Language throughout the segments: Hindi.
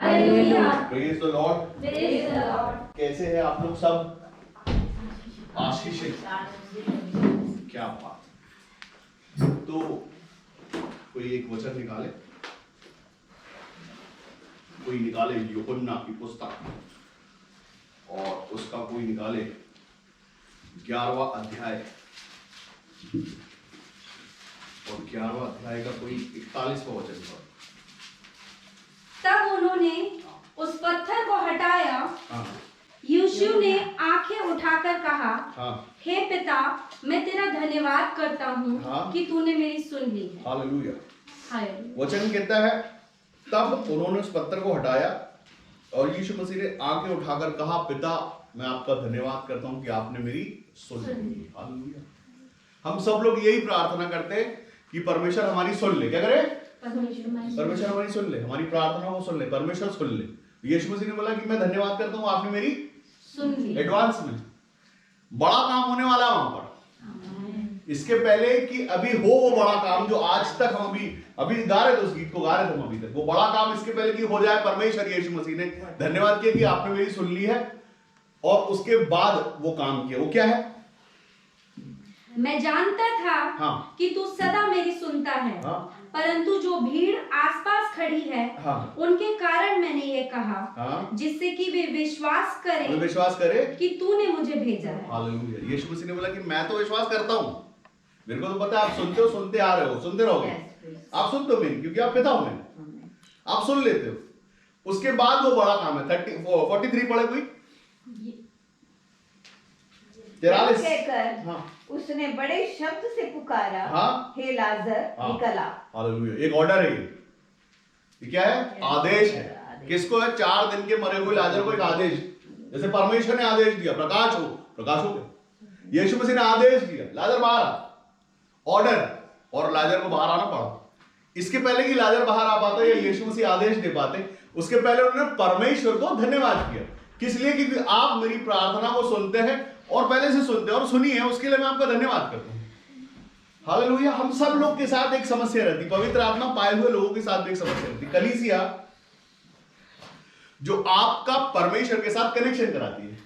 Praise the Lord. कैसे हैं आप लोग सब? आशीषित। क्या बात। तो कोई एक वचन निकाले, कोई निकाले यूहन्ना की पुस्तक और उसका कोई निकाले 11वां अध्याय और 11वां अध्याय का कोई 41वां वचन था। तब उन्होंने उस पत्थर को हटाया। यीशु ने आंखें उठाकर कहा, हे पिता, मैं तेरा धन्यवाद करता हूँ कि तूने मेरी सुन ली है। हालेलुया। वचन कहता है तब उन्होंने उस पत्थर को हटाया और यीशु मसीह ने आंखें उठाकर कहा, पिता, मैं आपका धन्यवाद करता हूँ कि आपने मेरी सुन ली। हालेलुया। हम सब लोग यही प्रार्थना करते हैं कि परमेश्वर हमारी सुन ले। क्या करे? परमेश्वर हमारी सुन ले, हमारी प्रार्थना को सुन ले, परमेश्वर सुन ले। यीशु मसीह ने बोला कि मैं धन्यवाद करता हूँ आपने मेरी सुन ली। एडवांस में बड़ा काम होने वाला है वहां पर। इसके पहले कि अभी हो वो बड़ा काम जो आज तक हम अभी गा रहे थे, उस गीत को गा रहे थे हम अभी तक, वो बड़ा काम इसके पहले कि हो जाए, परमेश्वर यीशु मसीह ने धन्यवाद किया कि आपने मेरी सुन ली है और उसके बाद वो काम किया। वो क्या है? मैं जानता था कि तू सदा मेरी सुनता है, परंतु जो भीड़ आसपास खड़ी है उनके कारण मैंने ये कहा, जिससे कि वे विश्वास करे कि तूने मुझे भेजा है। हालेलुया। यीशु मसीह ने बोला कि मैं तो विश्वास करता हूँ, मेरे को तो पता है आप सुनते हो, सुनते आ रहे हो, सुनते रहोगे। आप सुनते हो मेरी, क्योंकि आप पिता हो मेरे, आप सुन लेते हो। उसके बाद वो बड़ा काम है। 43 पढ़े कोई? 43। उसने बड़े शब्द से पुकारा, हे लाजर निकल आ। हालेलुया। एक ऑर्डर है ये क्या है? आदेश है। किसको है? 4 दिन के मरे हुए लाजर को एक आदेश। जैसे परमेश्वर ने आदेश दिया प्रकाश हो, प्रकाश हो गया। यीशु मसीह ने आदेश दिया लाजर बाहर आ, ऑर्डर, और लाजर को बाहर आना पड़ा। इसके पहले कि लाजर बाहर आ पाता या यीशु मसीह आदेश दे पाते, उसके पहले उन्होंने परमेश्वर को धन्यवाद किया। किस लिए? क्योंकि आप मेरी प्रार्थना को सुनते हैं और पहले से सुनते हैं और सुनी है, उसके लिए मैं आपका धन्यवाद करता हूं। हालेलुया। हम सब लोग के साथ एक समस्या रहती, पवित्र आत्मा पाए हुए लोगों के साथ एक समस्या रहती, कलीसिया, जो आपका परमेश्वर के साथ कनेक्शन कराती है।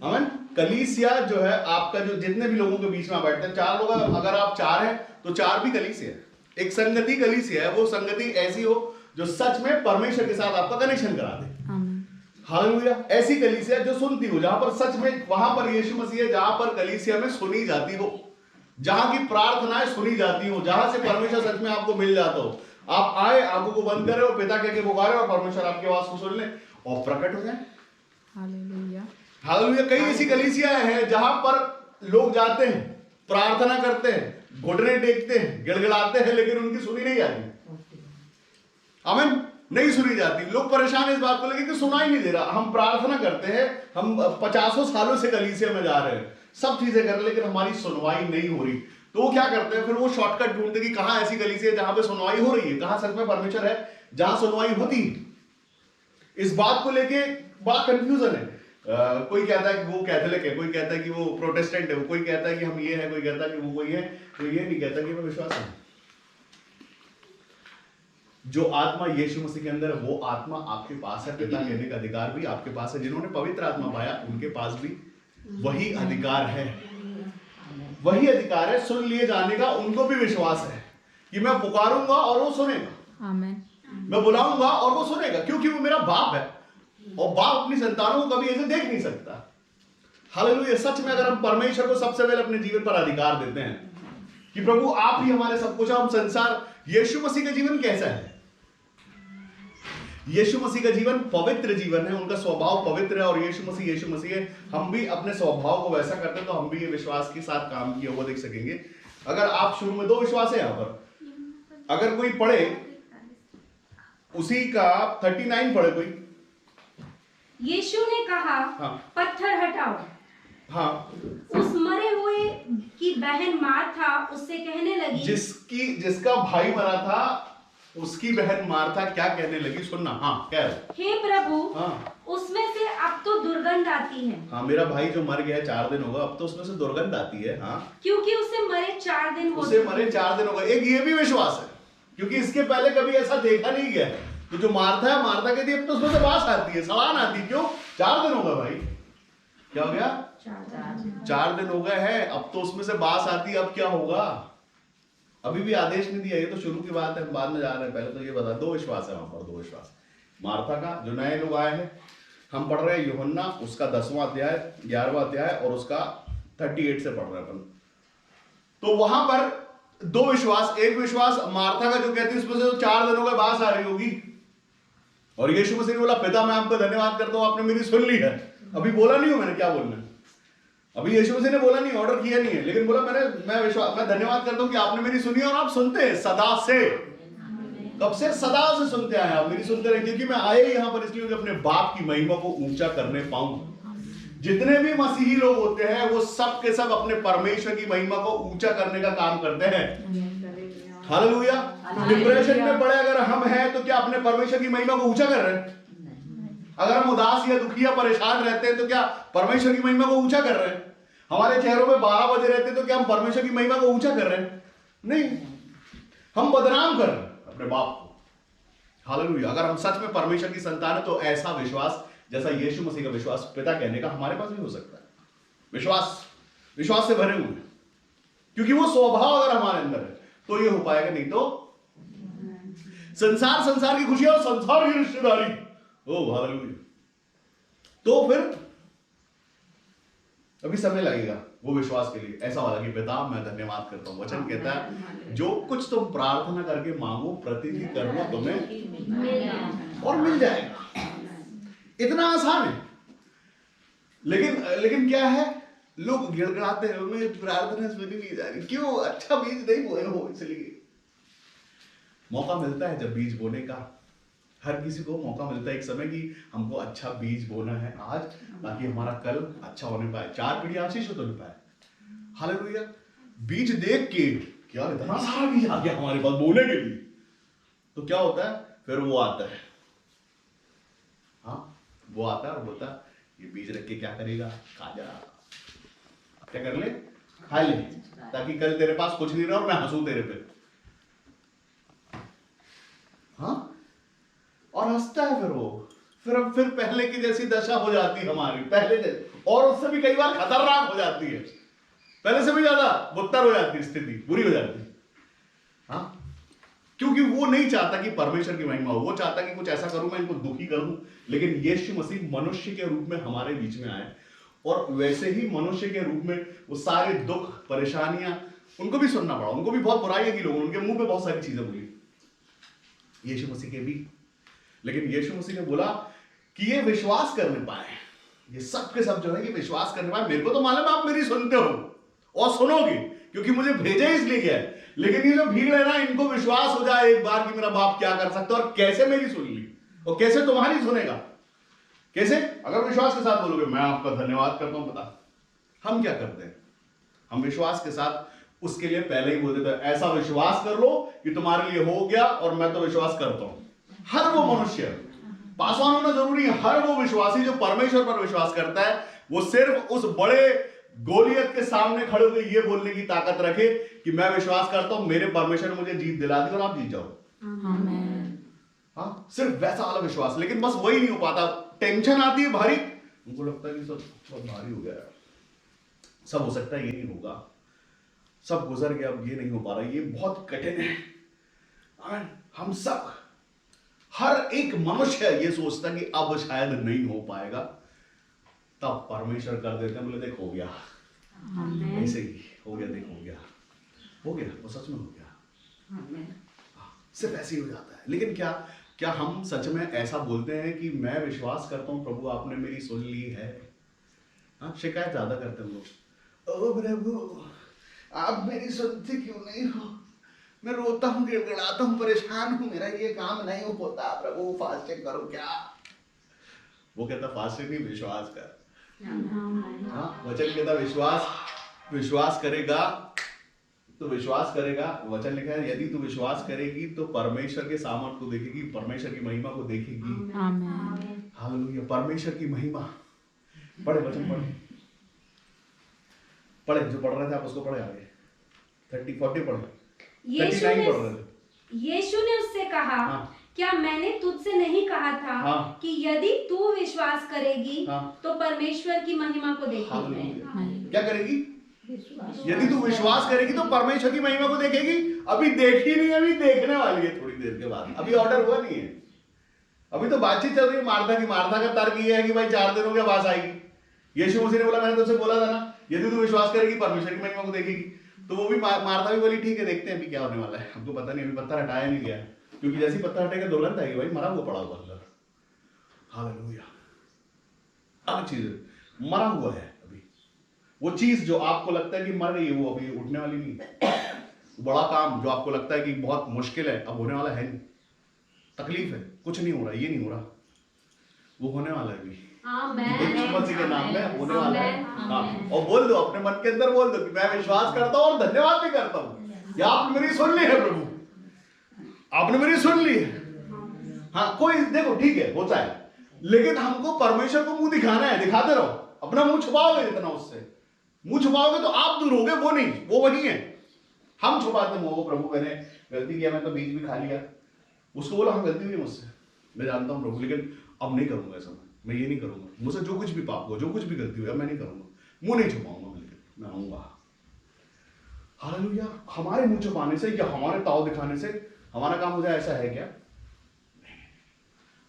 आमीन। कलीसिया जो है आपका, जो जितने भी लोगों के बीच में बैठते हैं, 4 लोग, अगर आप 4 हैं तो 4 भी कलीसिया है। एक संगति कलीसिया है। वो संगति ऐसी हो जो सच में परमेश्वर के साथ आपका कनेक्शन करा दे। हालेलुया। ऐसी कलीसिया जो सुनती हो, जहां पर सच में, वहां पर यीशु मसीह है, जहां पर कलीसिया में सुनी जाती हो, जहां की प्रार्थनाएं सुनी जाती हो, जहां से परमेश्वर सच में आपको मिल जाता हो। आप आए, आंखों को बंद करें और पिता कह के पुकारे और परमेश्वर आपकी आवाज को सुन ले और प्रकट हो जाए। हालेलुया। हालेलुया। कई ऐसी कलीसिया हैं जहां पर लोग जाते हैं, प्रार्थना करते हैं, घुटने टेकते हैं, गिड़गिड़ाते हैं, लेकिन उनकी सुनी नहीं जाती। आमीन। नहीं सुनी जाती। लोग परेशान इस बात को लेकर कि सुना ही नहीं दे रहा। हम प्रार्थना करते हैं, हम 50 सालों से कलीसिया में जा रहे हैं, सब चीजें कर रहे हैं, लेकिन हमारी सुनवाई नहीं हो रही। तो वो क्या करते हैं? फिर वो शॉर्टकट ढूंढते कि कहां ऐसी कलीसिया है जहां पे सुनवाई हो रही है, कहां सच में परमेश्वर है, जहां सुनवाई होती है। इस बात को लेके बड़ा कंफ्यूजन है। कोई कहता है कि वो कैथोलिक है, कोई कहता है कि वो प्रोटेस्टेंट है, कोई कहता है कि हम ये है, कोई कहता है कि वो कोई है, कोई ये नहीं कहता कि मैं विश्वास है। जो आत्मा यीशु मसीह के अंदर है, वो आत्मा आपके पास है। पिता कहने का अधिकार भी आपके पास है। जिन्होंने पवित्र आत्मा पाया उनके पास भी वही अधिकार है। वही अधिकार है सुन लिए जाने का। उनको भी विश्वास है कि मैं पुकारूंगा और वो सुनेगा। आमीन। मैं बुलाऊंगा और वो सुनेगा, क्योंकि वो मेरा बाप है और बाप अपनी संतानों को कभी ऐसे देख नहीं सकता। हालेलुया। सच में अगर हम परमेश्वर को सबसे पहले अपने जीवन पर अधिकार देते हैं कि प्रभु आप ही हमारे सब कुछ, हम संसार, यीशु मसीह का जीवन कैसा है? यीशु मसीह का जीवन पवित्र जीवन है। उनका स्वभाव पवित्र है और यीशु मसीह है। हम भी अपने स्वभाव को वैसा करते हैं तो हम भी ये विश्वास के साथ काम किया हुआ देख सकेंगे। अगर आप शुरू में 2 विश्वास है यहां पर, अगर कोई पढ़े उसी का 39 पढ़े कोई। यीशु ने कहा, पत्थर हटाओ। उस मरे हुए की बहन मार्था उससे कहने लगी, जिसका भाई मरा था उसकी बहन मार्था क्या कहने लगी? सुनना। कह हे प्रभु, उसमें से अब तो दुर्गंध आती है। मेरा भाई जो मर गया 4 दिन होगा, अब तो उसमें से दुर्गंध आती है। क्योंकि उसे मरे 4 दिन हो गए। एक ये भी विश्वास है, क्योंकि इसके पहले कभी ऐसा देखा नहीं गया। तो जो मार्था है, मार्था कहती है अब तो उसमें से बास आती है, सड़ान आती है। क्यों? 4 दिन हो गए भाई। क्या हो गया? 4 दिन हो गए हैं, अब तो उसमें से बास आती है। अब क्या होगा? अभी भी आदेश नहीं दिया, ये तो शुरू की बात है, हम बाद में जा रहे हैं। पहले तो ये बता, 2 विश्वास है वहां पर, 2 विश्वास। मार्था का, जो नए लोग आए हैं, हम पढ़ रहे हैं यूहन्ना उसका 10वां अध्याय, 11वां अध्याय और उसका 38 से पढ़ रहे हैं अपन। तो वहां पर 2 विश्वास। एक विश्वास मार्था का जो कहती है उसमें से 4 दिनों के बास आ रही होगी, और यीशु मसीह ने बोला पिता मैं आपको धन्यवाद करता हूं, आपने मेरी सुन ली है। अभी बोला नहीं हूं मैंने क्या बोलना है, अभी यीशु मसीह ने बोला नहीं, ऑर्डर किया नहीं है, लेकिन बोला मैं धन्यवाद करता हूं कि आपने मेरी सुनी और आप सुनते हैं सदा से। कब से? सदा से सुनते आए आप, मेरी सुनते रहे, क्योंकि मैं आया यहां पर इसलिए कि अपने बाप की महिमा को ऊंचा करने पाऊं। जितने भी मसीही लोग होते हैं वो सब के सब अपने परमेश्वर की महिमा को ऊंचा करने का काम करते हैं। हालेलुया। डिप्रेशन में पड़े अगर हम हैं तो क्या अपने परमेश्वर की महिमा को ऊंचा कर रहे हैं? अगर हम उदास या दुखी या परेशान रहते हैं तो क्या परमेश्वर की महिमा को ऊंचा कर रहे हैं? हमारे चेहरों में 12 बजे रहते हैं तो क्या हम परमेश्वर की महिमा को ऊंचा कर रहे हैं? नहीं, हम बदनाम कर रहे हैं अपने बाप को। हालेलुया। अगर हम सच में परमेश्वर की संतान है तो ऐसा विश्वास जैसा यीशु मसीह का विश्वास पिता कहने का हमारे पास भी हो सकता है। विश्वास से भरे हुए, क्योंकि वो स्वभाव अगर हमारे अंदर है तो ये हो पाएगा, नहीं तो संसार की खुशियां और संसार की रिश्तेदारी। ओ हालेलुया। तो फिर अभी समय लगेगा वो विश्वास के लिए ऐसा वाला कि पिता मैं धन्यवाद करता हूं। वचन कहता है जो कुछ तुम प्रार्थना करके मांगो प्रतिदिन करना तुम्हें और मिल जाएगा। इतना आसान है, लेकिन क्या है, लोग गिड़गिड़ाते हैं मैं प्रार्थना सुनी नहीं जा रही। क्यों? अच्छा बीज नहीं बोए हो, इसलिए। मौका मिलता है जब बीज बोने का, हर किसी को मौका मिलता है एक समय कि हमको अच्छा बीज बोना है आज, ताकि हमारा कल अच्छा होने पाए, 4 पीढ़ी आशीषित होने पाए। हालेलुया। बीज देख के क्या इतना सारा बीज आ गया हमारे पास बोने के लिए, तो क्या होता है फिर? वो आता है, हाँ वो आता है और बोलता है ये बीज रख के क्या करेगा? खा जा, क्या कर ले? खा ले, ताकि कल तेरे पास कुछ नहीं रहा और मैं हंसू तेरे पे। हाँ, और हंसता है फिर वो, फिर पहले की जैसी दशा हो जाती है हमारी, पहले जैसी, और उससे भी कई बार खतरनाक हो जाती है, पहले से भी ज्यादा बदतर हो जाती है, स्थिति बुरी हो जाती है। हाँ, क्योंकि वो नहीं चाहता कि परमेश्वर की महिमा हो, वो चाहता कि कुछ ऐसा करूं मैं इनको दुखी करूं। लेकिन यीशु मसीह मनुष्य के रूप में हमारे बीच में आए, और वैसे ही मनुष्य के रूप में वो सारे दुख परेशानियां उनको भी सुनना पड़ा, उनको भी बहुत बुराइयां की लोगों, उनके मुंह पे बहुत सारी चीजें बोली यीशु मसीह के भी। लेकिन यीशु मसीह ने बोला कि ये विश्वास करने पाए, ये सब के सब जो है ये विश्वास करने पाए। मेरे को तो मालूम है आप मेरी सुनते हो और सुनोगे, क्योंकि मुझे भेजा इसलिए गया है। लेकिन ये जो भीड़ है ना, इनको विश्वास हो जाए एक बार कि मेरा बाप क्या कर सकता है और कैसे मेरी सुन ली, और कैसे तुम्हारी सुनेगा, कैसे? अगर विश्वास के साथ बोलोगे मैं आपका धन्यवाद करता हूं। पता हम क्या करते हैं? हम विश्वास के साथ उसके लिए पहले ही बोल देते हैं ऐसा विश्वास कर लो कि तुम्हारे लिए हो गया, और मैं तो विश्वास करता हूं। हर वो मनुष्य पासवान होना जरूरी है, हर वो विश्वासी जो परमेश्वर पर विश्वास करता है वो सिर्फ उस बड़े गोलियत के सामने खड़े होकर ये बोलने की ताकत रखे कि मैं विश्वास करता हूं मेरे परमेश्वर ने मुझे जीत दिला दी और आप जीत जाओ। हाँ, सिर्फ वैसा वाला विश्वास। लेकिन बस वही नहीं हो पाता, टेंशन आती है भारी, उनको लगता है कि सब बहुत भारी हो गया, सब हो सकता है ये नहीं होगा, सब गुजर गया, अब ये नहीं हो पा रहा, ये बहुत कठिन है। हम सब, हर एक मनुष्य ये सोचता है कि अब शायद नहीं हो पाएगा, तब परमेश्वर कर देते हैं, बोले देख हो गया, ऐसे ही हो गया, देख हो गया, वो सच में हो गया, सिर्फ ऐसे ही हो जाता है। लेकिन क्या हम सच में ऐसा बोलते हैं कि मैं विश्वास करता हूं प्रभु आपने मेरी सुन ली है? हाँ, शिकायत ज्यादा करते हैं लोग, ओ प्रभु आप मेरी सुनते क्यों नहीं हो, मैं रोता हूँ, गिड़गिड़ाता हूँ, परेशान हूँ, मेरा ये काम नहीं हो पाता, प्रभु फास्टिंग करो क्या? वो कहता फास्टिंग नहीं, विश्वास कर। हाँ, वचन कहता विश्वास करेगा तो विश्वास करेगा। वचन लिखा है यदि तू विश्वास करेगी तो परमेश्वर के सामर्थ को देखेगी, परमेश्वर की महिमा को देखेगी। हालेलुया। परमेश्वर की महिमा। पढ़े वचन, पढ़े जो पढ़ रहे थे आप उसको पढ़े आगे, 30-40 पढ़े, 39 पढ़ रहे थे। यीशु ने उससे कहा क्या मैंने तुझसे नहीं कहा था कि यदि तू विश्वास करेगी तो परमेश्वर की महिमा को देखेगी? क्या करेगी? यदि तू विश्वास करेगी तो परमेश्वर की महिमा को देखेगी। अभी देखी नहीं, अभी देखने वाली है थोड़ी देर के बाद। अभी ऑर्डर हुआ नहीं है, अभी तो बातचीत चल रही है मार्था की। मार्था का तर्क ये है कि भाई 4 दिन हो गया, बात आएगी। यीशु मसीह ने बोला, मैंने तुझसे बोला था ना, यदि तू विश्वास करेगी परमेश्वर की महिमा को देखेगी। तो वो भी मार्था भी बोली, ठीक है देखते हैं अभी क्या होने वाला है, हमको पता नहीं, अभी पत्थर हटाया नहीं गया, क्योंकि जैसे पत्थर हटेगा दुर्गंध आएगी भाई, मरा हुआ पड़ा हुआ अंदर। हालेलुया। अलग चीज है, मरा हुआ है अभी। वो चीज जो आपको लगता है कि मर गई है, वो अभी उठने वाली नहीं है। बड़ा काम जो आपको लगता है कि बहुत मुश्किल है, अब होने वाला है नहीं। तकलीफ है, कुछ नहीं हो रहा, ये नहीं हो रहा, वो होने वाला है अभी। यीशु मसीह के नाम में होने वाला है। हाँ, और बोल दो अपने मन के अंदर, बोल दो कि मैं विश्वास करता हूँ और धन्यवाद भी करता हूँ। या आपने मेरी सुन ली है प्रभु, आपने मेरी सुन ली है। हाँ, कोई देखो ठीक है होता है, लेकिन हमको परमेश्वर को मुंह दिखाना है। दिखाते रहो, अपना मुंह छुपाओगे जितना उससे मुंह छुपाओगे तो आप दूर होगे, वो नहीं, वो वही है। हम छुपाते मुंह, प्रभु मैंने गलती किया, मैं तो बीज भी खा लिया। उसको बोला हाँ गलती हुई मुझसे, मैं जानता हूँ प्रभु, लेकिन अब नहीं करूंगा ऐसा, मैं ये नहीं करूंगा, मुझसे जो कुछ भी पाप हो, जो कुछ भी गलती हुई मैं नहीं करूंगा, मुंह नहीं छुपाऊंगा, लेकिन मैं आऊंगा। हालेलुया। हमारे मुंह छुपाने से या हमारे ताव दिखाने से हमारा काम हो जाए, ऐसा है क्या?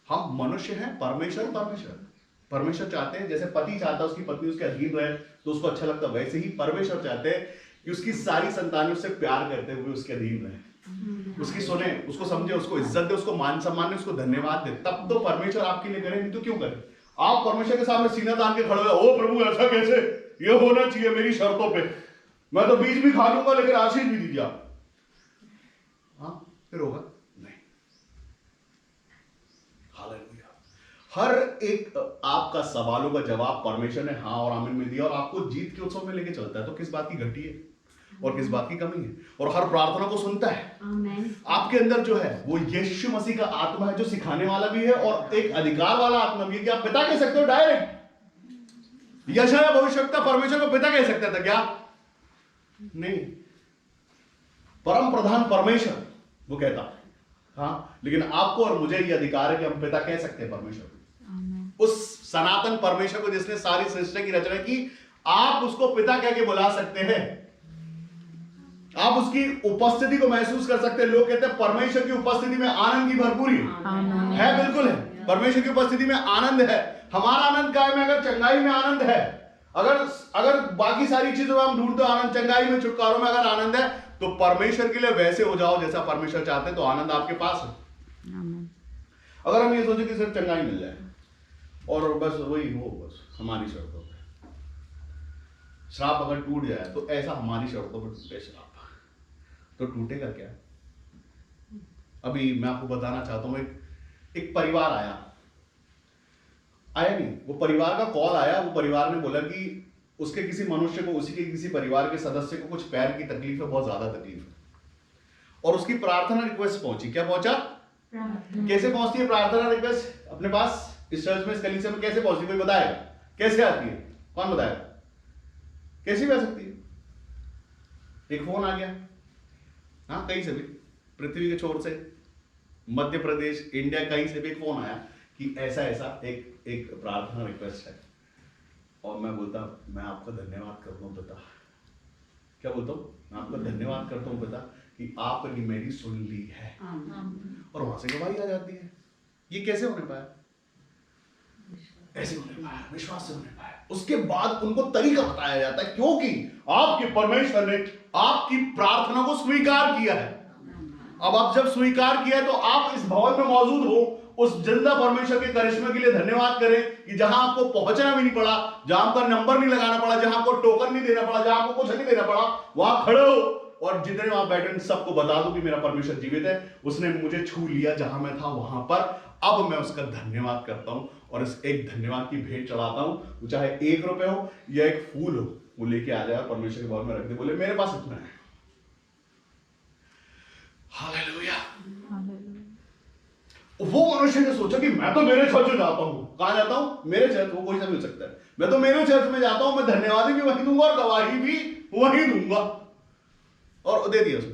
हम मनुष्य हैं, परमेश्वर चाहते हैं, जैसे पति चाहता है उसकी पत्नी उसके अधीन रहे तो उसको अच्छा लगता है, वैसे ही परमेश्वर चाहते हैं कि उसकी सारी संतानें उससे प्यार करते हुए उसके अधीन रहे, उसकी सुने, उसको समझे, उसको इज्जत दे, उसको मान सम्मान दे, उसको धन्यवाद दे। तब तो परमेश्वर आपके लिए करे, नहीं तो क्यों करे? आप परमेश्वर के सामने सीना तान के खड़े हो, ओ प्रभु ऐसा कैसे, ये होना चाहिए मेरी शर्तों पे, मैं तो बीज भी खा लूंगा लेकिन आशीष भी दीजिए आप। हाँ, फिर होगा नहीं। हालेलुया। हर एक आपका सवालों का जवाब परमेश्वर ने हाँ और आमीन में दिया, और आपको जीत के उत्सव में लेके चलता है। तो किस बात की घटी है और किस बात की कमी है? और हर प्रार्थना को सुनता है। आपके अंदर जो है वो यीशु मसीह का आत्मा है, जो सिखाने वाला भी है और एक अधिकार वाला आत्मा भी है कि आप पिता कह सकते हो डायरेक्ट। यशायाह भविष्यवक्ता परमेश्वर को पिता कह सकता था क्या? नहीं, परम प्रधान परमेश्वर वो कहता है। हाँ, लेकिन आपको और मुझे ये अधिकार है कि हम पिता कह सकते हैं परमेश्वर को। उस सनातन परमेश्वर को जिसने सारी सृष्टि की रचना की, आप उसको पिता कह के बुला सकते हैं। आप उसकी उपस्थिति को महसूस कर सकते हैं। लोग कहते हैं परमेश्वर की उपस्थिति में आनंद की भरपूरी है, बिल्कुल है। परमेश्वर की उपस्थिति में आनंद है। हमारा आनंद काय में? अगर चंगाई में आनंद है, अगर बाकी सारी चीजों में हम ढूंढते आनंद, चंगाई में, छुटकारों में अगर आनंद है, तो परमेश्वर के लिए वैसे हो जाओ जैसा परमेश्वर चाहते हैं, तो आनंद आपके पास है। अगर हम ये सोचे कि सिर्फ चंगाई मिल जाए और बस वही हो, बस हमारी शर्तों पे, श्राप अगर टूट जाए तो ऐसा हमारी शर्तों पर टूटे श्राप, तो टूटेगा क्या? अभी मैं आपको बताना चाहता हूं, एक परिवार आया नहीं, वो परिवार का कॉल आया। वो परिवार ने बोला कि उसके किसी मनुष्य को, उसी के किसी परिवार के सदस्य को कुछ पैर की तकलीफ है, बहुत ज्यादा तकलीफ है, और उसकी प्रार्थना रिक्वेस्ट पहुंची। क्या पहुंचा? कैसे पहुंचती है प्रार्थना रिक्वेस्ट अपने पास? इस चर्च में, इस कलीसिया में कैसे पहुंचती? कोई बताएगा कैसे आती है? कौन बताएगा? कैसे भी आ सकती है? एक फोन आ गया, हाँ, कहीं से भी, पृथ्वी के छोर से, मध्य प्रदेश, इंडिया, कहीं से भी एक फोन आया कि ऐसा ऐसा एक प्रार्थना रिक्वेस्ट है। और मैं बोलता, मैं आपका धन्यवाद करता हूँ पिता। क्या बोलता हूँ? मैं आपका धन्यवाद करता हूँ पिता कि आपने मेरी सुन ली है। और वहां से गवाही आ जाती है। ये कैसे होने पाया? ऐसे होने पाया, विश्वास से होने पाया। उसके बाद उनको तरीका बताया जाता है, क्योंकि आपके परमेश्वर ने आपकी प्रार्थना को स्वीकार किया है। अब आप जब स्वीकार किया है तो आप इस भवन में मौजूद हो, उस जिंदा परमेश्वर के करिश्मे के लिए धन्यवाद करें कि जहां आपको पहुंचना भी नहीं पड़ा, जहां आपका नंबर नहीं लगाना पड़ा, जहां आपको टोकन नहीं देना पड़ा, जहां आपको कुछ नहीं देना पड़ा, वहां खड़े हो और जितने वहां बैठे सबको बता दो कि मेरा परमेश्वर जीवित है, उसने मुझे छू लिया जहां मैं था वहां पर। अब मैं उसका धन्यवाद करता हूं और इस एक धन्यवाद की भेंट चढ़ाता हूं। वो चाहे 1 रुपए हो या एक फूल हो, वो लेके आ जाए परमेश्वर के भवन में रख दे, बोले मेरे पास इतना है। हालेलुया। वो मनुष्य ने सोचा कि मैं तो मेरे चर्च में जाता हूं। कहां जाता हूं? मेरे चर्च। वो कोई सा भी हो सकता है। मैं तो मेरे चर्च में जाता हूं, मैं धन्यवाद भी वहीं दूंगा और गवाही भी वहीं दूंगा। और दे दिया उसने,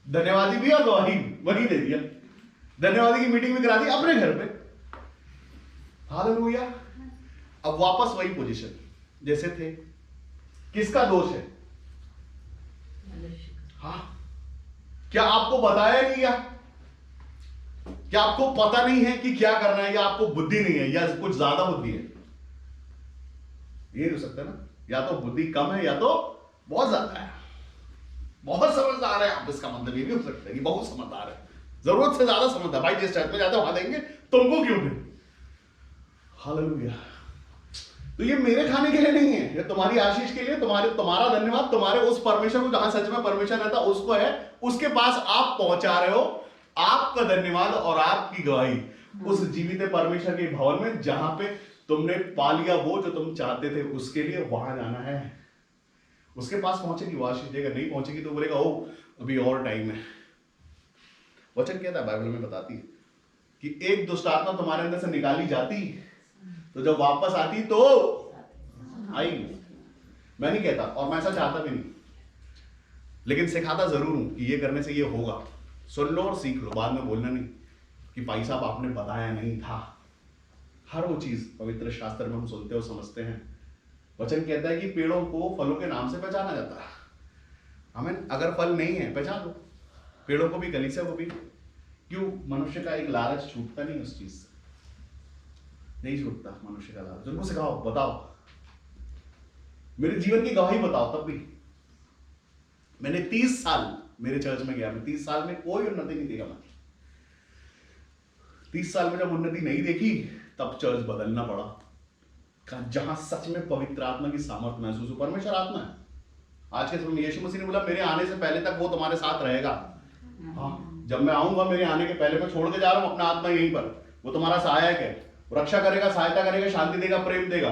धन्यवादी भी और गवाही भी वहीं दे दिया। धन्यवाद की मीटिंग भी करा दी अपने घर पे। हालेलुया। अब वापस वही पोजीशन जैसे थे। किसका दोष है? हाँ, क्या आपको बताया नहीं गया? क्या आपको पता नहीं है कि क्या करना है, या आपको बुद्धि नहीं है, या कुछ ज्यादा बुद्धि है? ये हो सकता है ना, या तो बुद्धि कम है या तो बहुत ज्यादा है। बहुत समझदार है आप, इसका मतलब ये भी हो सकता है कि बहुत समझदार है, जरूरत से ज्यादा समझदार। भाई जिस टाइप में जाते वहां देंगे, तुमको क्यों दे? हालेलुया। तो ये मेरे खाने के लिए नहीं है, ये तुम्हारी आशीष के लिए, तुम्हारा धन्यवाद, तुम्हारे उस परमेश्वर को जहां सच में परमेश्वर रहता उसको है, उसके पास आप पहुंचा रहे हो। आपका धन्यवाद और आपकी गवाही उस जीवित परमेश्वर के भवन में, जहां पे तुमने पा लिया वो जो तुम चाहते थे, उसके लिए वहां जाना है। उसके पास पहुंचेगी वो आशीष देगा, नहीं पहुंचेगी तो बोलेगा ओ अभी और टाइम है। वचन कहता है, बाइबल में बताती है कि एक दुष्ट आत्मा तुम्हारे अंदर से निकाली जाती तो जब वापस आती तो आई। मैं नहीं कहता और मैं ऐसा चाहता भी नहीं, लेकिन सिखाता जरूर हूं कि ये करने से ये होगा। सुन लो और सीख लो, बाद में बोलना नहीं कि भाई साहब आपने बताया नहीं था। हर वो चीज पवित्र शास्त्र में हम सुनते हो समझते हैं। वचन कहता है कि पेड़ों को फलों के नाम से पहचाना जाता है। हमें अगर फल नहीं है पहचान लो, पेड़ों को भी कलीसिया को भी। क्यों? मनुष्य का एक लालच छूटता नहीं उस चीज से, नहीं छूटता मनुष्य का लालच। उनको सिखाओ, बताओ, मेरे जीवन की गवाही बताओ। तब भी मैंने 30 साल मेरे चर्च में गया, मैं 30 साल में कोई उन्नति नहीं देखा। मैं 30 साल में जब उन्नति नहीं देखी तब चर्च बदलना पड़ा, जहां सच में पवित्र आत्मा की सामर्थ्य महसूस हो। परमेश्वर आत्मा है। आज के समय में यीशु मसीह ने बोला मेरे आने से पहले तक वो तुम्हारे साथ रहेगा। हाँ, जब मैं आऊंगा मेरे आने के पहले मैं छोड़ के जा रहा हूं अपना आत्मा यहीं पर। वो तुम्हारा सहायक है, रक्षा करेगा, सहायता करेगा, शांति देगा, प्रेम देगा,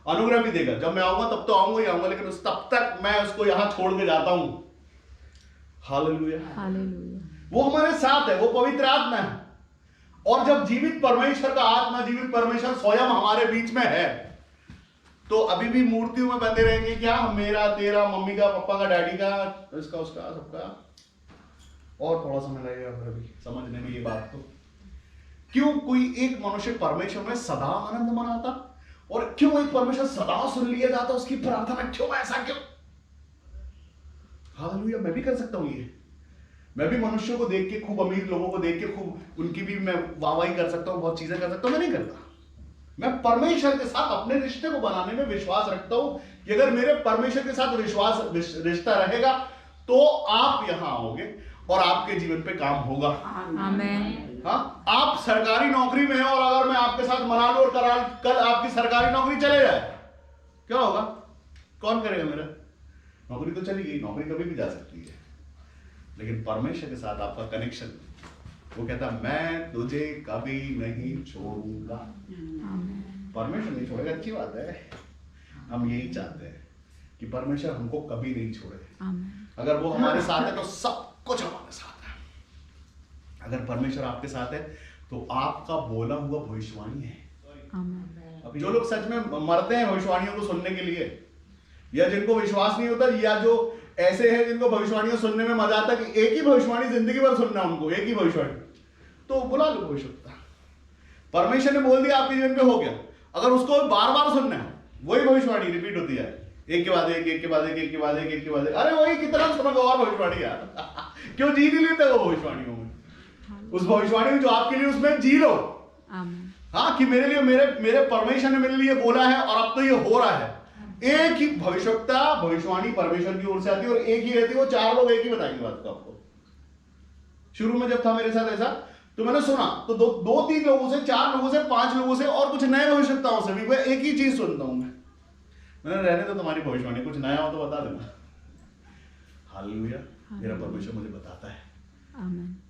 अनुग्रह भी देगा। जब मैं आऊंगा तब तो आऊंगा ही आऊंगा, लेकिन तब तक मैं उसको यहां छोड़ के जाता हूं। Hallelujah, hallelujah. वो हमारे साथ है, वो पवित्र आत्मा है। और जब जीवित परमेश्वर का आत्मा, जीवित परमेश्वर स्वयं हमारे बीच में है, तो अभी भी मूर्तियों में बंधे रहेंगे क्या? मेरा, तेरा, मम्मी का, पापा का, डैडी का, इसका, उसका, सबका। और थोड़ा समय लगेगा फिर अभी समझने में ये बात। तो क्यों कोई एक मनुष्य परमेश्वर में सदा आनंद मनाता, और क्यों एक परमेश्वर सदा सुन लिया जाता उसकी प्रार्थना? क्यों ऐसा, क्यों? हालेलुया। मैं भी कर सकता हूं ये। मैं भी मनुष्यों को देख के, खूब अमीर लोगों को देख के खूब उनकी भी मैं वाहवाही कर सकता हूं, बहुत चीजें कर सकता हूं। मैं नहीं करता। मैं परमेश्वर के साथ अपने रिश्ते को बनाने में विश्वास रखता हूं कि अगर मेरे परमेश्वर के साथ रिश्ता रहेगा तो आप यहां आओगे और आपके जीवन पे काम होगा। आमीन। हाँ, आप सरकारी नौकरी में हैं और अगर मैं आपके साथ मना लूं और कल आपकी सरकारी नौकरी चले जाए, क्या होगा? कौन करेगा? मेरा नौकरी तो चली गई, नौकरी कभी भी जा सकती है, लेकिन परमेश्वर के साथ आपका कनेक्शन, वो कहता मैं तुझे कभी नहीं छोड़ूंगा। परमेश्वर नहीं छोड़ेगा, अच्छी बात है। हम यही चाहते हैं कि परमेश्वर हमको कभी नहीं छोड़े। अगर वो हमारे साथ है तो सब कुछ हमारे साथ है। अगर परमेश्वर आपके साथ है तो आपका बोला हुआ भविष्यवाणी है। अब जो लोग सच में मरते हैं भविष्यवाणियों को सुनने के लिए, या जिनको विश्वास नहीं होता, या जो ऐसे हैं जिनको भविष्यवाणियां सुनने में मजा आता है कि एक ही भविष्यवाणी जिंदगी भर सुनना उनको, एक ही भविष्यवाणी, तो बुला लो भविष्यवक्ता। परमेश्वर ने बोल दिया आपके जीवन में हो गया। अगर उसको बार बार सुनना है, वही भविष्यवाणी रिपीट होती है, एक के बाद एक, एक के बाद एक, एक के बाद एक, एक के बाद एक। अरे वही कितना सुनोगे और भविष्यवाणी यार। क्यों जी नहीं लेते वो भविष्यवाणियों में? उस भविष्यवाणी में जो आपके लिए, उसमें जी लो। हाँ, कि मेरे लिए मेरे परमेश्वर ने मेरे लिए बोला है और अब तो ये हो रहा है। एक ही भविष्यवक्ता, भविष्यवाणी परमेश्वर की ओर से आती है और एक ही रहती है। वो चार लोग एक ही बताएंगे बात को आपको। शुरू में जब था मेरे साथ ऐसा, तो मैंने सुना तो दो तीन लोगों से, चार लोगों से, 5 लोगों से और कुछ नए भविष्यवक्ताओं से भी मैं एक ही चीज सुनता हूं। मैंने रहने तो तुम्हारी भविष्यवाणी, कुछ नया हो तो बता देना। हालेलुया। मेरा परमेश्वर मुझे बताता है,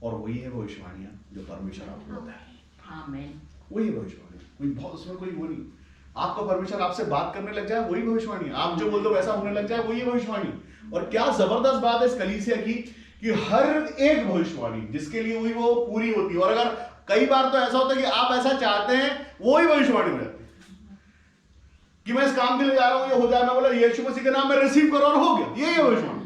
और वही है भविष्यवाणियां जो परमेश्वर आपको बताए। आमीन। वही भविष्यवाणी, कोई बहुत उसमें कोई वो नहीं। आपका परमेश्वर आपसे बात करने लग जाए, वही भविष्यवाणी। आप जो बोल दो वैसा होने लग जाए, वही भविष्यवाणी। और क्या जबरदस्त बात है इस कलीसिया की कि हर एक भविष्यवाणी जिसके लिए हुई वो पूरी होती है। और अगर कई बार तो ऐसा होता है कि आप ऐसा चाहते हैं, वो ही भविष्यवाणी हो जाती है कि मैं इस काम के लिए जा रहा हूं, ये हो जाए। मैं बोला यीशु मसीह के नाम में रिसीव करो और हो गया, यही भविष्यवाणी।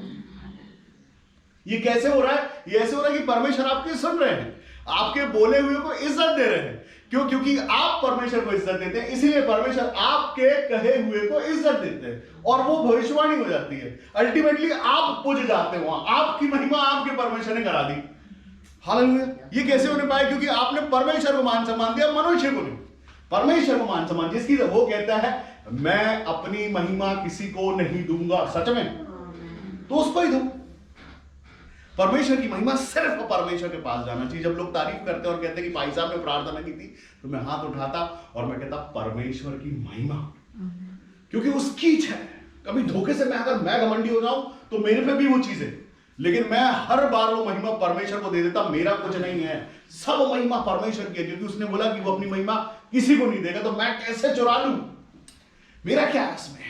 ये कैसे हो रहा है? ये ऐसे हो रहा है कि परमेश्वर आपके सुन रहे हैं। आपके बोले हुए को इज्जत दे रहे हैं। क्यों? क्योंकि आप परमेश्वर को इज्जत देते हैं, इसीलिए परमेश्वर आपके कहे हुए को इज्जत देते हैं और वो भविष्यवाणी हो जाती है। अल्टीमेटली आप पूजे जाते हो, वहां आपकी महिमा आपके परमेश्वर ने करा दी। हालेलुया। ये कैसे होने पाए? क्योंकि आपने परमेश्वर को मान सम्मान दिया, मनुष्य को नहीं। परमेश्वर को मान सम्मान, जिसकी वो कहता है मैं अपनी महिमा किसी को नहीं दूंगा, सच में तो उसको ही दूं। परमेश्वर की महिमा सिर्फ परमेश्वर के पास जाना चाहिए। जब लोग तारीफ करते हैं और कहते हैं कि भाई साहब ने प्रार्थना की थी, तो मैं हाथ उठाता और मैं कहता परमेश्वर की महिमा, क्योंकि उसकी इच्छा है। कभी धोखे से अगर मैं घमंडी हो जाऊं तो मेरे पे भी वो चीज है, लेकिन मैं हर बार वो महिमा परमेश्वर को दे देता। मेरा कुछ नहीं है, सब महिमा परमेश्वर की है, क्योंकि उसने बोला कि वो अपनी महिमा किसी को नहीं देगा, तो मैं कैसे चुरा लूं? मेरा क्या है इसमें?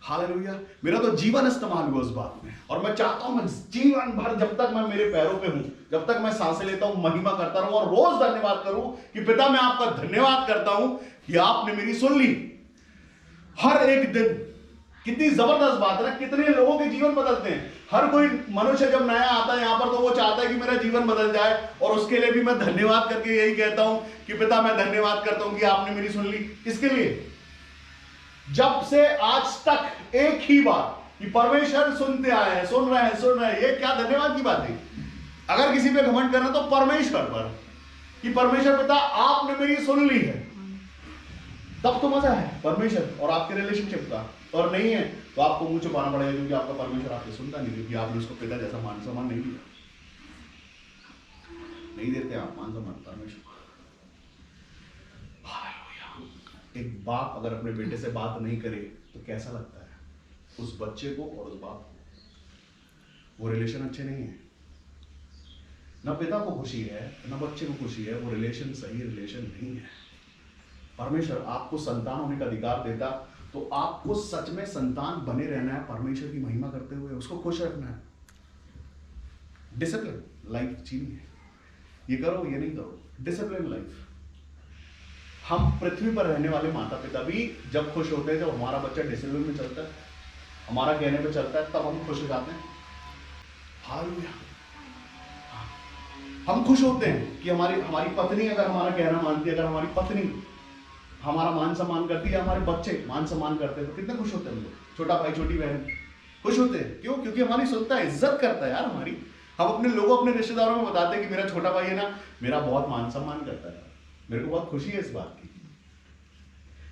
हालेलुया। मेरा तो जीवन इस्तेमाल हुआ उस बात में, और मैं चाहता हूं मैं जीवन भर, जब तक मैं मेरे पैरों पे हूं, जब तक मैं सांसें लेता हूं, महिमा करता रहूं और रोज धन्यवाद करूं कि पिता मैं आपका धन्यवाद करता हूं कि आपने मेरी सुन ली। हर एक दिन कितनी जबरदस्त बात है ना, कितने लोगों के जीवन बदलते हैं। हर कोई मनुष्य जब नया आता है यहाँ पर, तो वो चाहता है कि मेरा जीवन बदल जाए, और उसके लिए भी मैं धन्यवाद करके यही कहता हूं कि पिता मैं धन्यवाद करता हूं कि आपने मेरी सुन ली। इसके लिए जब से आज तक एक ही बात कि परमेश्वर सुनते आए हैं, सुन रहे हैं, ये क्या धन्यवाद की बात है। अगर किसी पे घमंड करना तो परमेश्वर पर, कि परमेश्वर पिता आपने मेरी सुन ली है, तब तो मजा है परमेश्वर और आपके रिलेशनशिप का। और नहीं है तो आपको मुंह छुपाना पड़ेगा, क्योंकि आपका परमेश्वर आपसे सुनता नहीं, क्योंकि आपने उसको पिता जैसा मान सम्मान नहीं दिया। नहीं देते आप मान सम्मान परमेश्वर। एक बाप अगर अपने बेटे से बात नहीं करे तो कैसा लगता है उस बच्चे को और उस बाप को? वो रिलेशन अच्छे नहीं है, ना पिता को खुशी है ना बच्चे को खुशी है। वो रिलेशन सही रिलेशन नहीं है। परमेश्वर आपको संतान होने का अधिकार देता, तो आपको सच में संतान बने रहना है, परमेश्वर की महिमा करते हुए उसको खुश रखना है। डिसिप्लिन लाइफ जीनी है, ये करो ये नहीं करो, डिसिप्लिन लाइफ। हम पृथ्वी पर रहने वाले माता पिता भी जब खुश होते हैं, जब हमारा बच्चा डिसिप्लिन में चलता है, हमारा कहने पे चलता है, तब हम खुश हो जाते हैं। हालेलुया। हम खुश होते हैं कि हमारी पत्नी अगर हमारा कहना मानती है, अगर हमारी पत्नी हमारा मान सम्मान करती है, हमारे बच्चे मान सम्मान करते हैं, तो कितने खुश होते हैं हम लोग। छोटा भाई छोटी बहन खुश होते हैं। क्यों? क्योंकि हमारी सुनता है, इज्जत करता है यार हमारी। हम अपने लोगों, अपने रिश्तेदारों में बताते हैं कि मेरा छोटा भाई है ना, मेरा बहुत मान सम्मान करता है। मेरे को बहुत खुशी है इस बात की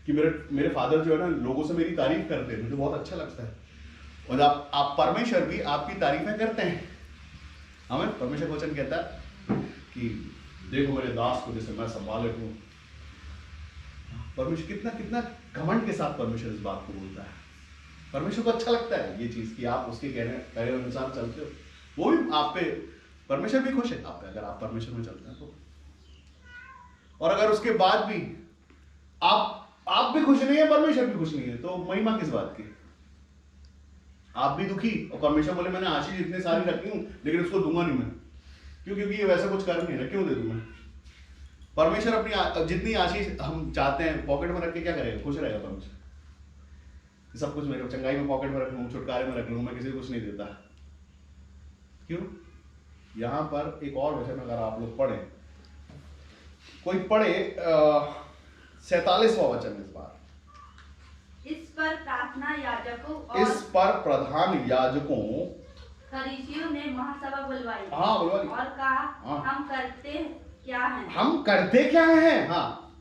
कि मेरे फादर जो है ना, लोगों से मेरी तारीफ करते हैं, मुझे बहुत अच्छा लगता है। और आप परमेश्वर भी आपकी तारीफें करते हैं। हमें परमेश्वर वचन कहता है कि देखो मेरे दास को जैसे मैं संभाले हूं। परमेश्वर कितना घमंड के साथ परमेश्वर इस बात को बोलता है। परमेश्वर को अच्छा लगता है ये चीज कि आप उसके कहे अनुसार चलते हो। वो भी आप पे, परमेश्वर भी खुश है आप पे अगर आप परमेश्वर में चलते हैं तो। और अगर उसके बाद भी आप भी खुश नहीं है, परमेश्वर भी खुश नहीं है, तो महिमा किस बात की? आप भी दुखी और परमेश्वर बोले मैंने आशीष इतने सारी रखी हूं लेकिन उसको दूंगा नहीं मैं। क्यों? क्योंकि ये वैसा कुछ कर नहीं रहा, क्यों दे दूं मैं? परमेश्वर अपनी जितनी आशीष हम चाहते हैं पॉकेट में रख के क्या करेगा? खुश रहेगा परमेश्वर। सब कुछ मेरे चंगाई में पॉकेट में रख लूं, छुटकारे में रख लूं, मैं किसी को कुछ नहीं देता। क्यों? यहां पर एक और वचन अगर आप लोग पढ़े, कोई पढ़े 47वां वचन इस बार। इस पर प्रार्थना याजकों इस पर प्रधान याजकों फरीसियों ने महासभा बुलवाई। हाँ बुलवाई और कहा हम करते क्या हैं? हम करते क्या हैं? हाँ,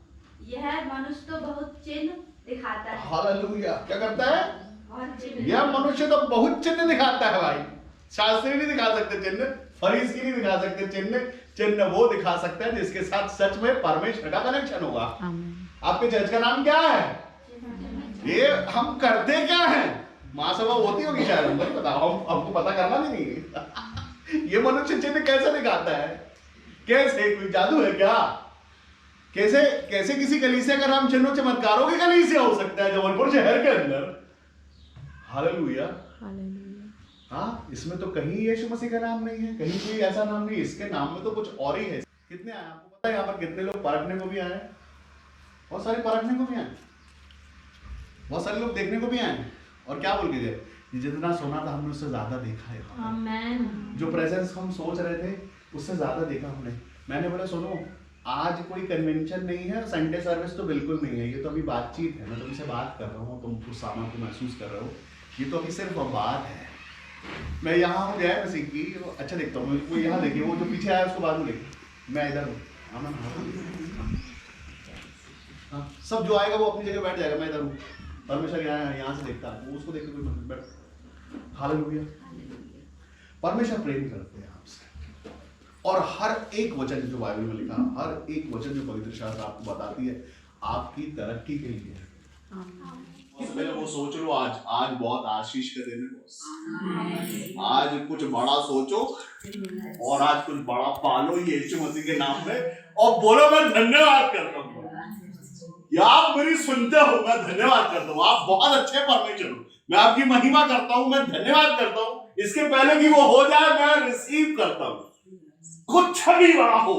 यह मनुष्य तो बहुत चिन्ह दिखाता है। हालेलुया। क्या करता है? बहुत चिन्ह। यह मनुष्य तो बहुत चिन्ह दिखाता है भाई। शास्त्री नहीं दिखा सकते चिन्ह, फरीसी नहीं दिखा सकते चिन्ह वो दिखा सकता है जिसके साथ सच में परमेश्वर का कनेक्शन होगा। आपके चर्च का नाम क्या है? ये हम करते क्या हैं? महासभा होती होगी शायद, हमको नहीं पता, हमको पता करना भी नहीं है। ये मनुष्य चिन्ह कैसे दिखाता है? कैसे? कोई जादू है क्या? कैसे किसी कलीसिया का नाम चिन्हों चमत्कारों की कलीसिया हो सकता है जबलपुर शहर के अंदर? हालेलुया। हाँ, इसमें तो कहीं यीशु मसीह का नाम नहीं है, कहीं कोई ऐसा नाम नहीं, इसके नाम में तो कुछ और ही है। कितने आए आपको पता है? यहाँ पर कितने लोग परखने को भी आए? बहुत सारे परखने को भी आए, बहुत सारे लोग देखने को भी आए। और क्या बोल के गए? जितना सोना था हमने उससे ज्यादा देखा है। आमीन। जो प्रेजेंस हम सोच रहे थे उससे ज्यादा देखा हमने। मैंने बोला सुनो, आज कोई कन्वेंशन नहीं है, संडे सर्विस तो बिल्कुल नहीं है, ये तो अभी बातचीत है, मैं तुमसे बात कर रहा हूँ, तुम कुछ सामान को महसूस कर रहे हो, ये तो अभी सिर्फ बात है। मैं यहाँ हूँ जय मसीह की, अच्छा देखता हूँ, वो यहाँ देखिए, वो जो पीछे आया उसको बाद में देखिए, मैं इधर हूँ। हाँ, सब जो आएगा वो अपनी जगह बैठ जाएगा, मैं इधर हूँ। परमेश्वर यहाँ से देखता है, वो उसको देख के कोई मतलब बैठ। हालेलुया। परमेश्वर प्रेम करते हैं आपसे, और हर एक वचन जो बाइबल में लिखा, हर एक वचन जो पवित्र शास्त्र आपको बताती है, आपकी तरक्की के लिए है। पहले वो सोच लो, आज बहुत आशीष का दिन है, आज कुछ बड़ा सोचो और आज कुछ बड़ा पालो यीशु मसीह के नाम में, और बोलो मैं धन्यवाद करता हूँ। या आप मेरी सुनते हो, मैं धन्यवाद करता हूँ, आप बहुत अच्छे परमेश्वर हो, मैं आपकी महिमा करता हूँ, मैं धन्यवाद करता हूँ। इसके पहले कि वो हो जाए मैं रिसीव करता हूँ, कुछ भी बड़ा हो,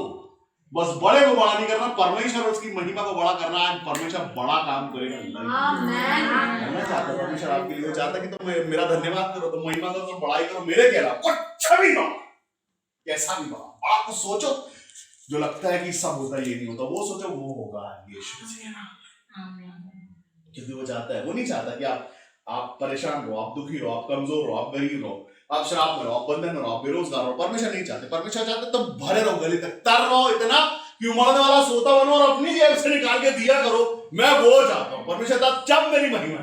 बस बड़े को बड़ा नहीं करना, परमेश्वर उसकी महिमा को बड़ा करना। आज परमेश्वर बड़ा काम करेगा। मैं चाहता परमेश्वर आपके लिए, वो चाहता कि तुम मेरा धन्यवाद करो, तुम महिमा करो, तुम बड़ाई करो मेरे के अलावा, कुछ भी बड़ा, कैसा भी बड़ा कुछ सोचो जो लगता है कि सब होता है, ये नहीं होता, वो सोचो वो होगा यीशु मसीह के नाम। क्योंकि वो चाहता है, वो नहीं चाहता कि आप परेशान हो, आप दुखी हो, आप कमजोर हो, आप गरीब हो, आप शराब में रहो, आप बंधन में रहो, आप बेरोजगार हो। परमेश्वर नहीं चाहते, परमेश्वर चाहते तुम भरे रहो, गली तक तर रहो इतना कि उमड़ने वाला सोता बनो और अपनी जेब से निकाल के दिया करो। मैं वो चाहता हूँ। परमेश्वर चाहता जब मेरी महिमा,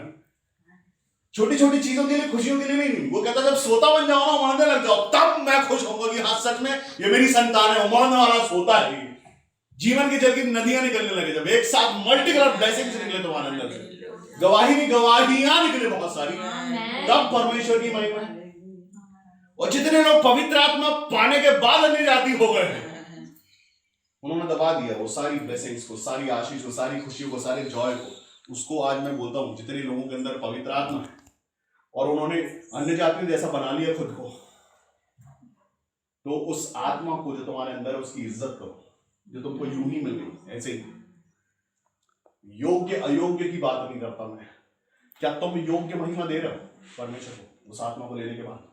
छोटी छोटी चीजों के लिए, खुशियों के लिए नहीं, वो कहता जब सोता बन जाओ ना, उमड़ने लग जाओ, तब मैं खुश होऊंगा कि हाँ सच में ये मेरी संतान है, उमड़ने वाला सोता है। जीवन के जल की नदियां निकलने लगे, जब एक साथ मल्टीकलर ब्लेसिंग्स निकले तुम्हारे अंदर से, गवाही नहीं गवाहियां निकले बहुत सारी, तब परमेश्वर की महिमा। और जितने लोग पवित्र आत्मा पाने के बाद अन्य जाति हो गए हैं, उन्होंने दबा दिया वो सारी ब्लेसिंग्स को, सारी आशीष को, सारी खुशियों को, सारे जॉय को। उसको आज मैं बोलता हूँ, जितने लोगों के अंदर पवित्र आत्मा है और उन्होंने अन्य जाति जैसा बना लिया खुद को, तो उस आत्मा को जो तुम्हारे अंदर है उसकी इज्जत करो, जो तुमको यूं ही मिल गई ऐसे ही। योग्य अयोग्य की बात नहीं करता मैं, क्या तुम योग्य महिमा दे रहे हो परमेश्वर को उस आत्मा को लेने के बाद?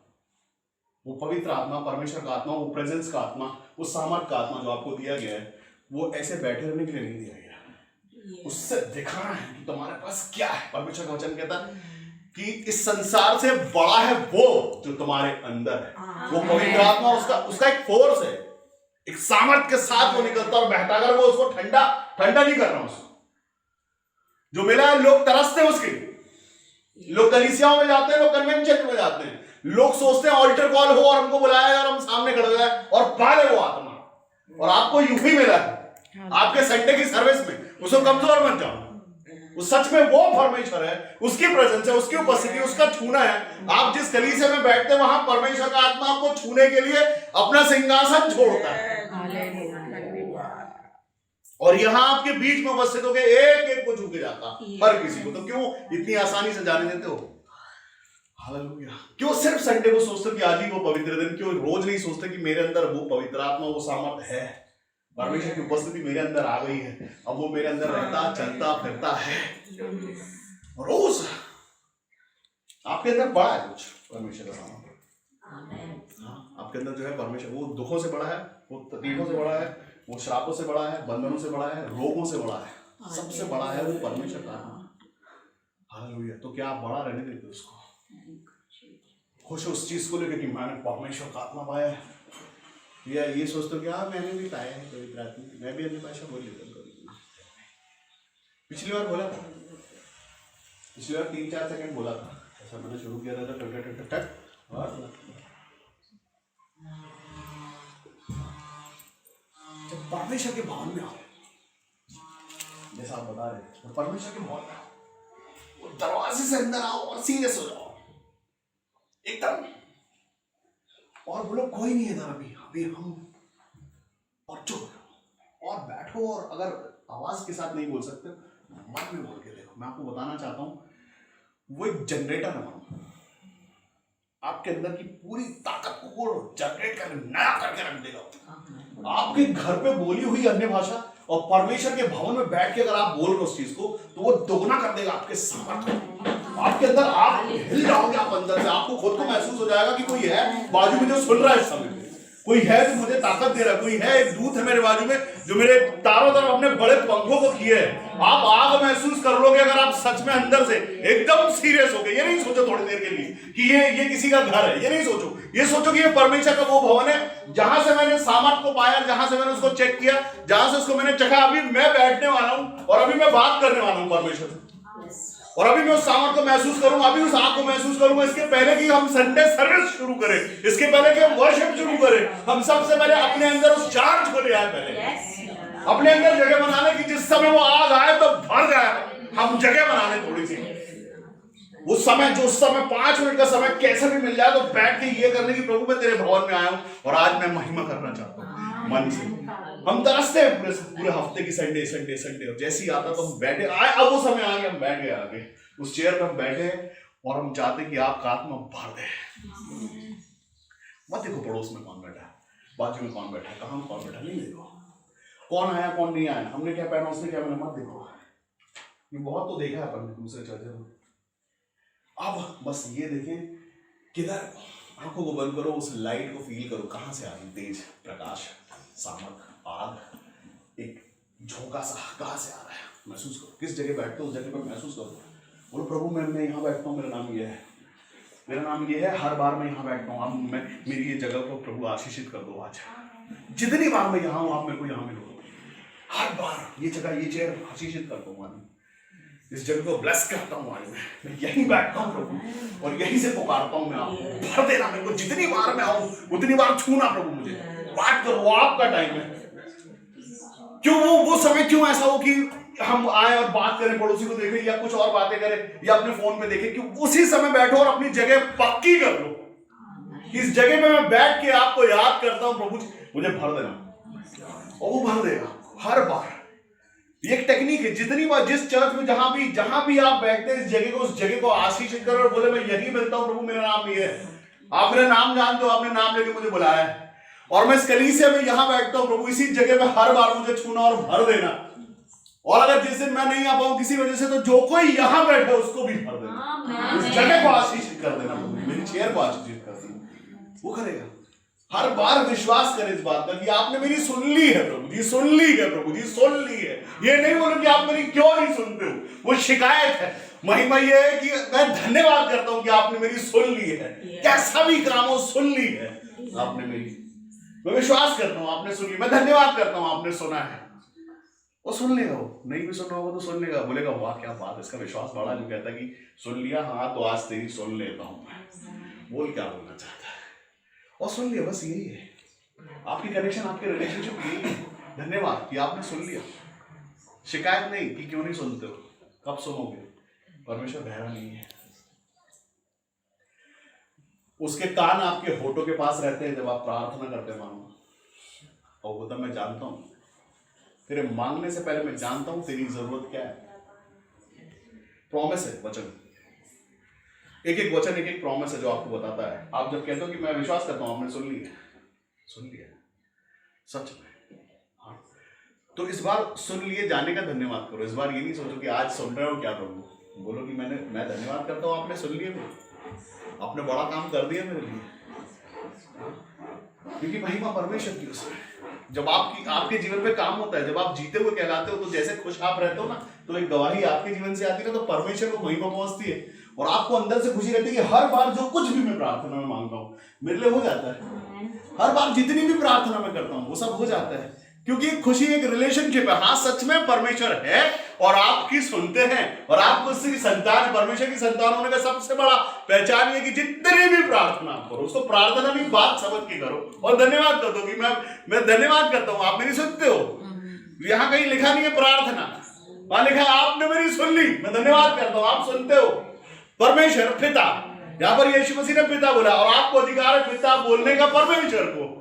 वो पवित्र आत्मा, परमेश्वर का आत्मा, वो प्रेजेंस का आत्मा, वो सामर्थ का आत्मा जो आपको दिया गया है, वो ऐसे बैठे रहने के लिए नहीं दिया गया, उससे दिखाना है कि तुम्हारे पास क्या है। परमेश्वर का वचन कहता है कि इस संसार से बड़ा है वो जो तुम्हारे अंदर है। वो पवित्र आत्मा, उसका एक फोर्स है, एक सामर्थ के साथ वो निकलता और बहता। अगर वो उसको ठंडा नहीं कर रहा, उसको जो मिला है, लोग तरसते हैं उसके लिए, लोग कलीसियाओं में जाते हैं, लोग कन्वेंशन में जाते हैं, लोग सोचते हैं ऑल्टर कॉल हो और हमको बुलाया और हम सामने खड़े हो जाए और पाले वो आत्मा, और आपको यूं ही मिला है आपके संडे की सर्विस में, उसको कमजोर मत जाओ। उस सच में वो परमेश्वर है, उसकी प्रेजेंस है, उसकी उपस्थिति, उसका छूना है। आप जिस कलीसिया में बैठते हैं वहां परमेश्वर का आत्मा आपको छूने के लिए अपना सिंहासन छोड़ता है, और यहाँ आपके बीच में उपस्थित होकर एक एक को छू के जाता, हर किसी को। तो क्यों इतनी आसानी से जाने देते हो? हालेलुया। क्यों सिर्फ संडे को सोचते कि आज ही वो पवित्र दिन? क्यों रोज नहीं सोचते कि मेरे अंदर वो पवित्र आत्मा, वो सामर्थ है, परमेश्वर की उपस्थिति मेरे अंदर आ गई है, अब वो मेरे अंदर रहता, चलता फिरता है रोज। आपके अंदर बड़ा है कुछ परमेश्वर का सामर्थ, आपके अंदर जो है परमेश्वर, वो दुखों से बड़ा है, वो तकलीफों से बड़ा है, वो श्रापों से बड़ा है, बंधनों से बड़ा है, रोगों से बड़ा है, सबसे बड़ा है वो परमेश्वर का आत्मा। हालेलुया। तो क्या आप बड़ा रहने देते उसको? खुश उस चीज को लेकर कि मैंने परमेश्वर का आत्मा पाया है, या ये सोचते हो कि हाँ मैंने भी पाया है पवित्र आत्मा, मैं भी अपनी भाषा बोल लेता हूँ। पिछली बार बोला था, पिछली बार 3-4 सेकंड बोला था, ऐसा मैंने शुरू किया था और जब परमेश्वर के भवन में आओ, जैसा आप बता रहे, तो परमेश्वर के भवन में आओ, वो दरवाजे से अंदर आओ और सीधे सो जाओ एकदम, और बोलो कोई नहीं है इधर अभी हम, और चुप और बैठो। और अगर आवाज के साथ नहीं बोल सकते, मन में बोल के देखो। मैं आपको बताना चाहता हूं, वो एक जनरेटर है, आपके अंदर की पूरी ताकत को जनरेट कर नया करके रख देगा। आपके घर पे बोली हुई अन्य भाषा और परमेश्वर के भवन में बैठ के अगर आप बोल रहे हो उस चीज को, तो वो दोगुना कर देगा आपके सामर्थ्य को। आपके अंदर आप हिल जाओगे, आप अंदर से आपको खुद को महसूस हो जाएगा कि कोई है बाजू में जो सुन रहा है इस समय। कोई है जो मुझे ताकत दे रहा है, कोई है, एक दूत है मेरे बाजू में जो मेरे चारों तरफ अपने बड़े पंखों को किए है। आप आग महसूस कर लोगे अगर आप सच में अंदर से एकदम सीरियस हो गए। ये नहीं सोचो थोड़ी देर के लिए कि ये किसी का घर है, ये नहीं सोचो। ये सोचो कि ये परमेश्वर का वो भवन है जहां से मैंने सामर्थ को पाया, जहां से मैंने उसको चेक किया, जहां से उसको मैंने चखा। अभी मैं बैठने वाला हूं और अभी मैं बात करने वाला हूं परमेश्वर से, और अभी मैं उस सामर्थ को महसूस करूंगा, अभी उस आग को महसूस करूंगा। इसके पहले कि हम संडे सर्विस शुरू करें, इसके पहले कि हम वर्शिप शुरू करें, हम सबसे पहले अपने अंदर उस चार्ज को ले आए। पहले अपने अंदर जगह बनाने की, जिस समय वो आग आए तो भर जाए। हम जगह बना लें थोड़ी सी, उस समय जो उस समय 5 मिनट का समय कैसे भी मिल जाए तो बैठ के ये करने की, प्रभु मैं तेरे भवन में आया हूं और आज मैं महिमा करना चाहता हूं मन से। हम तरसते हैं पूरे हफ्ते की संडे संडे संडे, और जैसे ही आता तो हम बैठे आए। अब वो समय आ गया, हम बैठ गए आगे उस चेयर पे, हम बैठे और हम चाहते कि आपका आत्मा भर दे। मत देखो पड़ोस में कौन बैठा है, बाजू में कौन बैठा है, कहाँ कौन बैठा, नहीं देखो कौन आया कौन नहीं आया, हमने क्या पहना उसने क्या पहना, मत देखो। ये बहुत तो देखा है अपन दूसरे चर्चे में। अब बस ये देखें किधर, आंखों को बंद करो, उस लाइट को फील करो, कहां से आ रही तेज प्रकाश, सामक, आग, एक झोंका सा कहां से आ रहा है, महसूस करो। किस जगह बैठते हो उस जगह पर महसूस करो। बोलो प्रभु मैं यहाँ बैठता हूँ, मेरा नाम ये है, मेरा नाम ये है, हर बार मैं यहाँ बैठता हूँ। अब मैं मेरी ये जगह को प्रभु आशीषित कर दो। आज जितनी बार मैं यहाँ हूँ आप मेरे को यहाँ मिलो, हर बार ये जगह, ये चेयर आशीषित कर दो। इस जगह को ब्लेस करता हूँ आज मैं यहीं बैठता हूँ प्रभु, और यहीं से पुकारता हूँ मैं आपको, भर देना मेरे को। जितनी बार मैं आऊँ उतनी बार छूना प्रभु, मुझे बात करो। वो आपका टाइम है। क्यों वो समय क्यों ऐसा हो कि हम आए और बात करें, पड़ोसी को देखें या कुछ और बातें करें या अपने फोन पे देखें। क्यों उसी समय बैठो और अपनी जगह पक्की कर लो। इस जगह में मैं बैठ के आपको याद करता हूँ प्रभु मुझे भर देना, और वो भर देगा हर बार। ये एक टेक्निक है। जितनी बार जिस चर्च में जहां भी आप बैठते हैं, इस जगह को, उस जगह को आशीषित करो और बोले मैं यही मिलता हूं प्रभु, मेरा नाम ये है, आप मेरा नाम जानते हो, आपने नाम लेके मुझे बुलाया है, और मैं इस कलीसिया में यहां बैठता हूं प्रभु। इसी जगह में हर बार मुझे छूना और भर देना। और अगर जिस दिन मैं नहीं आ पाऊं किसी वजह से, तो जो कोई यहां बैठा है उसको भी भर देना। इस जगह को आशीषित कर देना प्रभु, मेरी चेयर को आशीषित कर देना। वो करेगा। हर बार विश्वास करें इस बात का कि आपने मेरी सुन ली है प्रभु जी, सुन ली है प्रभु जी, सुन ली है। ये नहीं बोलो कि आप मेरी क्यों नहीं सुनते हो, वो शिकायत है। महिमा ये है कि मैं धन्यवाद करता हूं कि आपने मेरी सुन ली है। कैसा भी काम हो सुन ली है आपने मेरी। मैं विश्वास करता हूं आपने सुन ली, मैं धन्यवाद करता हूं आपने सुना है। वो सुन लेगा, वो नहीं भी सुनना होगा तो सुन लेगा, बोलेगा वाह क्या बात, इसका विश्वास बड़ा जो कहता है कि सुन लिया, हाँ तो आज तेरी सुन लेता हूं मैं। बोल क्या बोलना चाहता है और सुन लिया, बस यही है आपकी कनेक्शन, आपके रिलेशनशिप यही है। धन्यवाद कि आपने सुन लिया। शिकायत नहीं कि क्यों नहीं सुनते हो, कब सुनोगे। परमेश्वर बहरा नहीं है। उसके कान आपके होठों के पास रहते हैं जब आप प्रार्थना करते मानो, और वो तब मैं जानता हूं, तेरे मांगने से पहले मैं जानता हूं तेरी जरूरत क्या है। प्रॉमिस है वचन, एक एक वचन एक एक प्रॉमिस है जो आपको बताता है। आप जब कहते हो कि मैं विश्वास करता हूं आपने सुन लिया, सुन लिया सच में। हाँ, तो इस बार सुन लिए जाने का धन्यवाद करो। इस बार ये नहीं सोचो कि आज सुन रहे हो क्या प्रभु, बोलो कि मैं धन्यवाद करता हूं आपने सुन लिए, आपने बड़ा काम कर दिया मेरे लिए। क्योंकि महिमा परमेश्वर की उसमें जब आपके जीवन पे काम होता है, जब आप जीते हुए कहलाते हो, तो जैसे खुश आप रहते हो ना, तो एक गवाही आपके जीवन से आती है, तो परमेश्वर को महिमा पहुंचती है और आपको अंदर से खुशी रहती है कि हर बार जो कुछ भी मैं प्रार्थना में मांगता हूँ मेरे लिए हो जाता है। हर बार जितनी भी प्रार्थना मैं करता हूँ वो सब हो जाता है, क्योंकि खुशी एक रिलेशनशिप है। हाँ सच में परमेश्वर है और आपकी सुनते हैं और आपको उसकी संतान, परमेश्वर की संतान होने का सबसे बड़ा पहचान है कि जितनी भी प्रार्थना आप करो उसको प्रार्थना की बात समझ के करो और धन्यवाद कर दो कि मैं धन्यवाद करता हूँ आप मेरी सुनते हो। यहाँ कहीं लिखा नहीं है प्रार्थना, वहां लिखा है आपने मेरी सुन ली, मैं धन्यवाद करता हूँ आप सुनते हो। परमेश्वर पिता, यहाँ पर यीशु मसीह ने पिता बोला और आपको अधिकार है पिता बोलने का परमेश्वर को।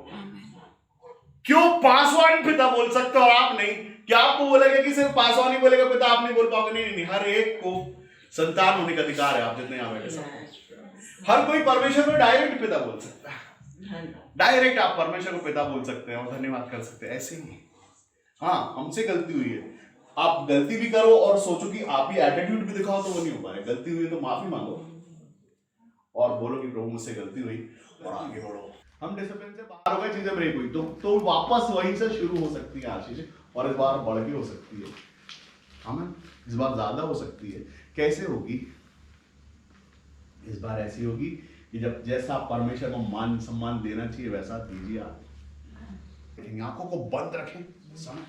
क्यों पासवान पिता बोल सकते हो और आप नहीं? क्या आपको बोलेगा कि सिर्फ पासवान ही बोलेगा पिता, आप नहीं बोल पाओगे? नहीं, हर एक को संतान होने का अधिकार है। आप जितने यहाँ बैठे सब, हर कोई परमेश्वर को डायरेक्ट पिता बोल सकता है। डायरेक्ट आप परमेश्वर को पिता बोल सकते हैं और धन्यवाद कर सकते हैं। ऐसे ही हाँ हमसे गलती हुई है, आप गलती भी करो और सोचो कि आप ही एटीट्यूड भी दिखाओ तो वो नहीं हो पाए। गलती हुई तो माफी मांगो और बोलो कि प्रभु मुझसे गलती हुई और आगे बढ़ो। हम डिसिप्लिन से बाहर हो गए, चीजें ब्रेक हुई तो वापस वहीं से शुरू हो सकती है आशीष, और इस बार बढ़ के हो सकती है, हमें इस बार ज्यादा हो सकती है। कैसे होगी? इस बार ऐसी होगी कि जब जैसा परमेश्वर को मान सम्मान देना चाहिए वैसा दीजिए आप। आंखों को बंद रखें, समय